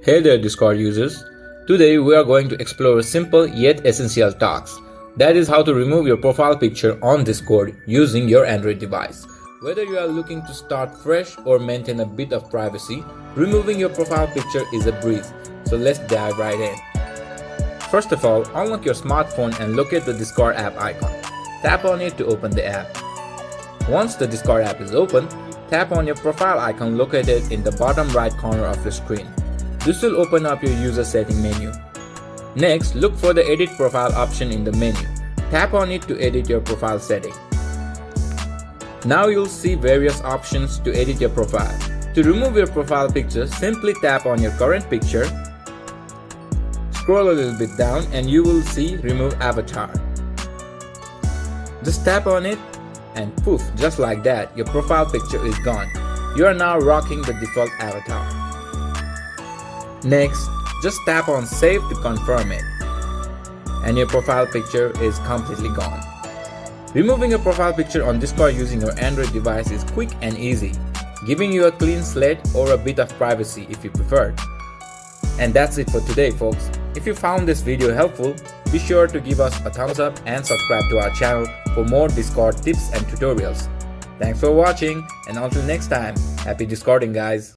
Hey there Discord users. Today we are going to explore a simple yet essential task. That is how to remove your profile picture on Discord using your Android device. Whether you are looking to start fresh or maintain a bit of privacy, removing your profile picture is a breeze. So let's dive right in. First of all, unlock your smartphone and locate the Discord app icon. Tap on it to open the app. Once the Discord app is open, tap on your profile icon located in the bottom right corner of your screen. This will open up your user setting menu. Next, look for the edit profile option in the menu. Tap on it to edit your profile setting. Now you'll see various options to edit your profile. To remove your profile picture, simply tap on your current picture. Scroll a little bit down and you will see remove avatar. Just tap on it and poof, just like that, your profile picture is gone. You are now rocking the default avatar. Next, just tap on save to confirm it. And your profile picture is completely gone. Removing your profile picture on Discord using your Android device is quick and easy, giving you a clean slate or a bit of privacy if you prefer. And that's it for today, folks. If you found this video helpful, be sure to give us a thumbs up and subscribe to our channel for more Discord tips and tutorials. Thanks for watching, and until next time, happy Discording guys!